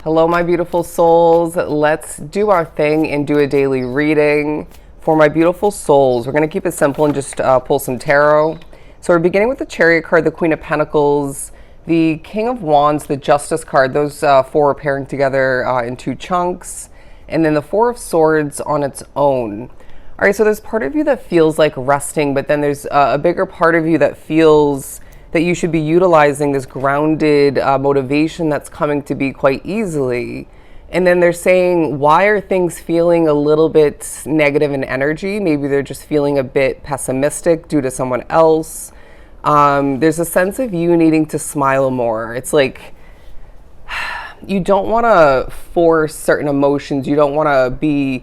Hello, my beautiful souls. Let's do our thing and do a daily reading. For my beautiful souls, we're going to keep it simple and just pull some tarot. So we're beginning with the Chariot card, the Queen of Pentacles, the King of Wands, the Justice card. Those four are pairing together in two chunks. And then the Four of Swords on its own. All right, so there's part of you that feels like resting, but then there's a bigger part of you that feels that you should be utilizing this grounded motivation that's coming to be quite easily. And then they're saying, why are things feeling a little bit negative in energy? Maybe they're just feeling a bit pessimistic due to someone else. There's a sense of you needing to smile more. It's like you don't want to force certain emotions. You don't want to be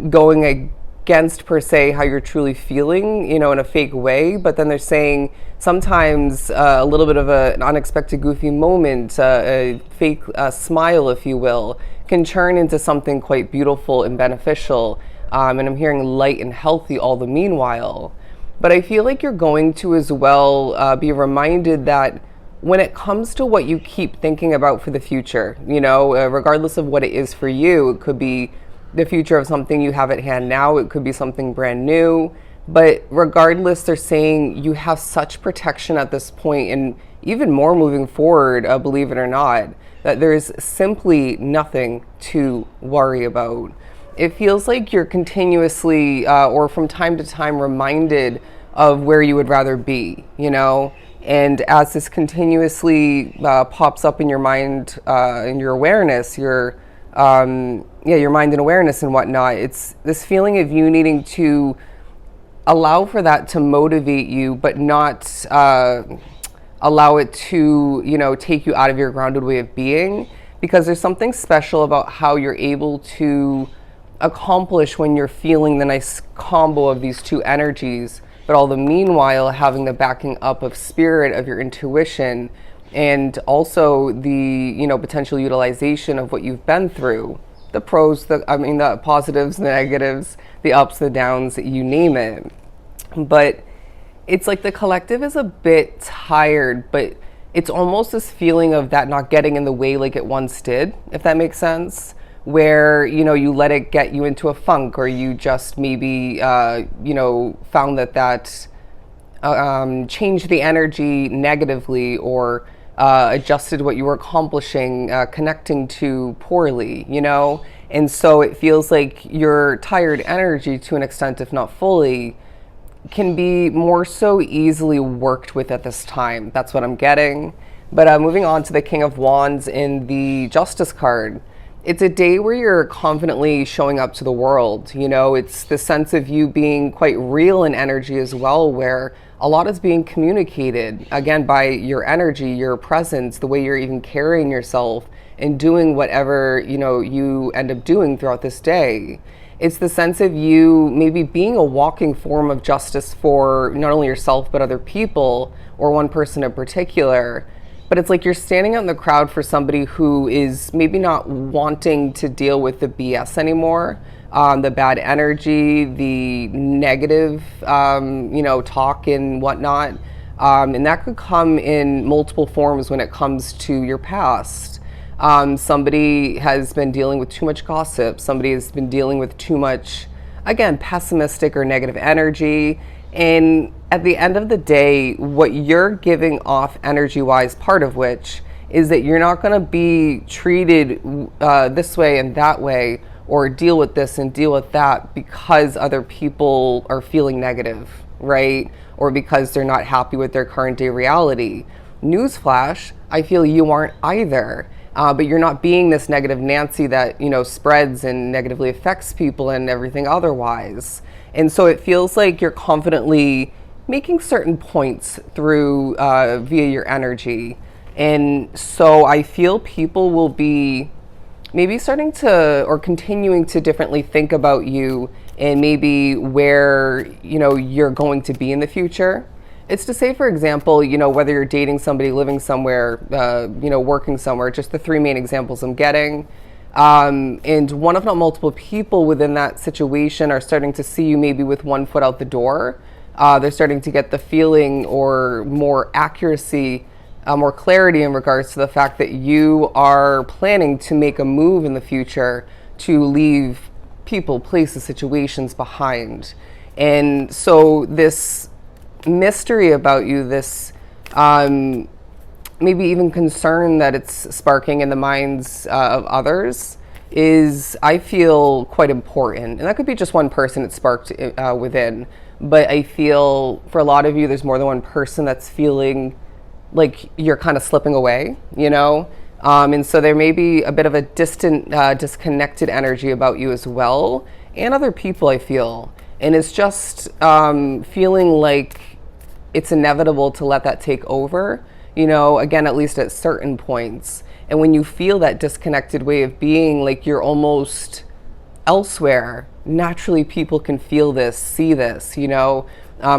going against per se how you're truly feeling, in a fake way. But then they're saying sometimes a little bit of an unexpected goofy moment, a fake smile, if you will, can turn into something quite beautiful and beneficial. And I'm hearing light and healthy all the meanwhile. But I feel like you're going to as well be reminded that when it comes to what you keep thinking about for the future, regardless of what it is for you, it could be the future of something you have at hand now. It could be something brand new. But regardless, they're saying you have such protection at this point, and even more moving forward, believe it or not, that there's simply nothing to worry about. It feels like you're continuously or from time to time reminded of where you would rather be, And as this continuously pops up in your mind, in your awareness, your mind and awareness and whatnot, it's this feeling of you needing to allow for that to motivate you, but not allow it to, take you out of your grounded way of being, because there's something special about how you're able to accomplish when you're feeling the nice combo of these two energies, but all the meanwhile having the backing up of spirit, of your intuition, and also the potential utilization of what you've been through, the pros, the positives, the negatives, the ups, the downs, you name it. But it's like the collective is a bit tired, but it's almost this feeling of that not getting in the way like it once did, if that makes sense, where you let it get you into a funk, or you just maybe found that changed the energy negatively, or adjusted what you were accomplishing, connecting to poorly, and so it feels like your tired energy, to an extent, if not fully, can be more so easily worked with at this time. That's what I'm getting. But moving on to the King of Wands in the Justice card. It's a day where you're confidently showing up to the world. It's the sense of you being quite real in energy as well, where a lot is being communicated, again, by your energy, your presence, the way you're even carrying yourself and doing whatever, you end up doing throughout this day. It's the sense of you maybe being a walking form of justice for not only yourself, but other people, or one person in particular. But it's like you're standing out in the crowd for somebody who is maybe not wanting to deal with the BS anymore, the bad energy, the negative, talk and whatnot. And that could come in multiple forms when it comes to your past. Somebody has been dealing with too much gossip. Somebody has been dealing with too much, again, pessimistic or negative energy. And at the end of the day, what you're giving off energy-wise, part of which is that you're not going to be treated this way and that way, or deal with this and deal with that because other people are feeling negative, right? Or because they're not happy with their current day reality. Newsflash, I feel you aren't either. But you're not being this negative Nancy that, spreads and negatively affects people and everything otherwise. And so it feels like you're confidently making certain points through via your energy. And so I feel people will be maybe starting to, or continuing to differently think about you, and maybe where, you're going to be in the future. It's to say, for example, whether you're dating somebody, living somewhere, working somewhere, just the three main examples I'm getting. And one, if not multiple people within that situation are starting to see you maybe with one foot out the door. They're starting to get the feeling or more accuracy more clarity in regards to the fact that you are planning to make a move in the future to leave people, places, situations behind. And so this mystery about you, this maybe even concern that it's sparking in the minds of others, is, I feel, quite important. And that could be just one person it sparked within. But I feel for a lot of you, there's more than one person that's feeling like you're kind of slipping away, you know? And so there may be a bit of a distant, disconnected energy about you as well, and other people, I feel. And it's just feeling like it's inevitable to let that take over, you know, again, at least at certain points. And when you feel that disconnected way of being, like you're almost elsewhere, naturally people can feel this, see this, you know.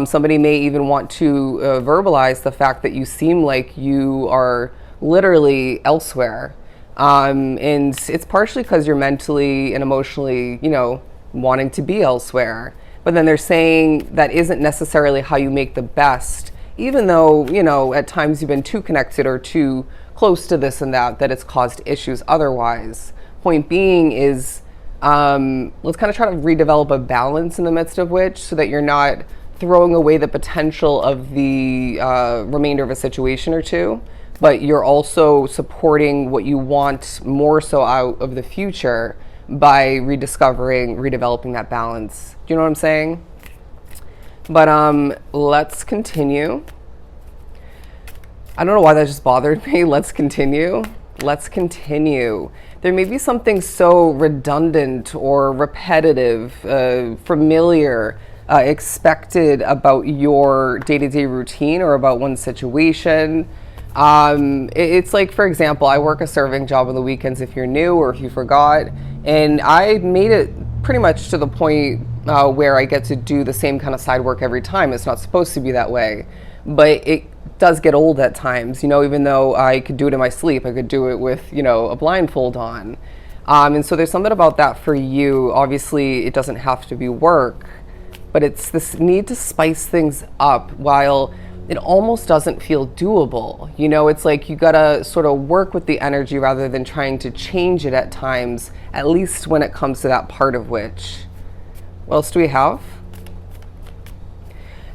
Somebody may even want to verbalize the fact that you seem like you are literally elsewhere. And it's partially because you're mentally and emotionally, you know, wanting to be elsewhere. But then they're saying that isn't necessarily how you make the best, even though, you know, at times you've been too connected or too close to this and that it's caused issues otherwise. Point being is, let's kind of try to redevelop a balance in the midst of which, so that you're not throwing away the potential of the remainder of a situation or two, but you're also supporting what you want more so out of the future by rediscovering, redeveloping that balance. Do you know what I'm saying? But let's continue. I don't know why that just bothered me. Let's continue. Let's continue. There may be something so redundant or repetitive, familiar, expected about your day-to-day routine or about one situation. It's like, for example, I work a serving job on the weekends if you're new or if you forgot, and I made it pretty much to the point where I get to do the same kind of side work every time. It's not supposed to be that way, but it does get old at times, you know, even though I could do it in my sleep, I could do it with, you know, a blindfold on. And so there's something about that for you. Obviously, it doesn't have to be work, but it's this need to spice things up while it almost doesn't feel doable. You know, it's like you gotta sort of work with the energy rather than trying to change it at times, at least when it comes to that part of which. What else do we have?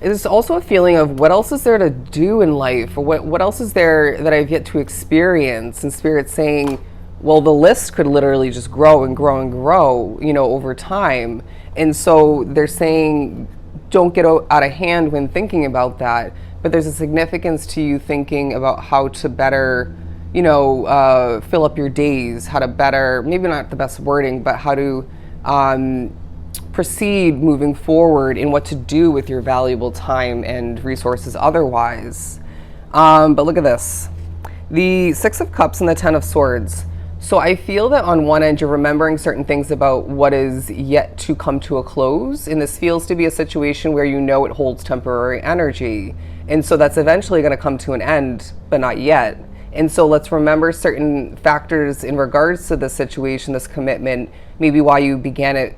There's also a feeling of what else is there to do in life, or what else is there that I've yet to experience, and Spirit's saying, well, the list could literally just grow and grow and grow, you know, over time. And so they're saying, don't get out of hand when thinking about that, but there's a significance to you thinking about how to better, you know, fill up your days, how to better, maybe not the best wording, but how to proceed moving forward in what to do with your valuable time and resources otherwise. But look at this. The Six of Cups and the Ten of Swords. So I feel that on one end, you're remembering certain things about what is yet to come to a close. And this feels to be a situation where you know it holds temporary energy. And so that's eventually going to come to an end, but not yet. And so let's remember certain factors in regards to this situation, this commitment, maybe why you began it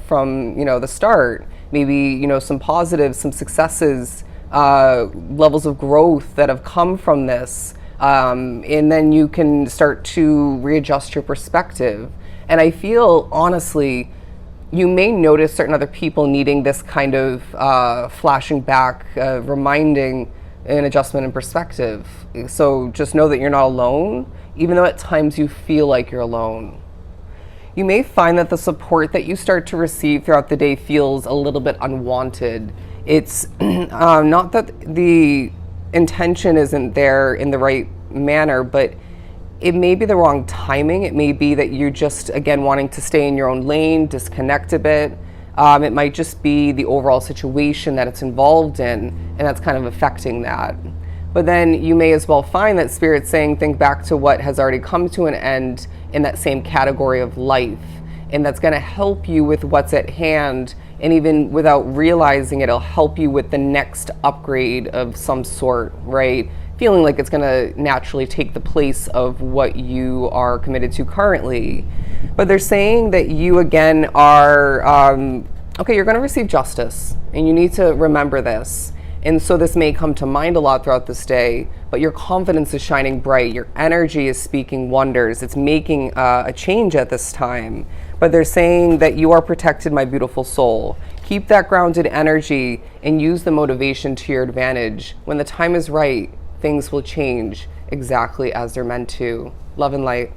from, you know, the start. Maybe, you know, some positives, some successes, levels of growth that have come from this. And then you can start to readjust your perspective. And I feel, honestly, you may notice certain other people needing this kind of flashing back, reminding an adjustment in perspective. So just know that you're not alone, even though at times you feel like you're alone. You may find that the support that you start to receive throughout the day feels a little bit unwanted. It's not that the intention isn't there in the right manner, but it may be the wrong timing. It may be that you're just, again, wanting to stay in your own lane, disconnect a bit. It might just be the overall situation that it's involved in, and that's kind of affecting that. But then you may as well find that Spirit's saying, think back to what has already come to an end in that same category of life. And that's going to help you with what's at hand. And even without realizing it, it'll help you with the next upgrade of some sort, right? Feeling like it's going to naturally take the place of what you are committed to currently. But they're saying that you, again, are, okay, you're going to receive justice. And you need to remember this. And so this may come to mind a lot throughout this day, but your confidence is shining bright. Your energy is speaking wonders. It's making a change at this time. But they're saying that you are protected, my beautiful soul. Keep that grounded energy and use the motivation to your advantage. When the time is right, things will change exactly as they're meant to. Love and light.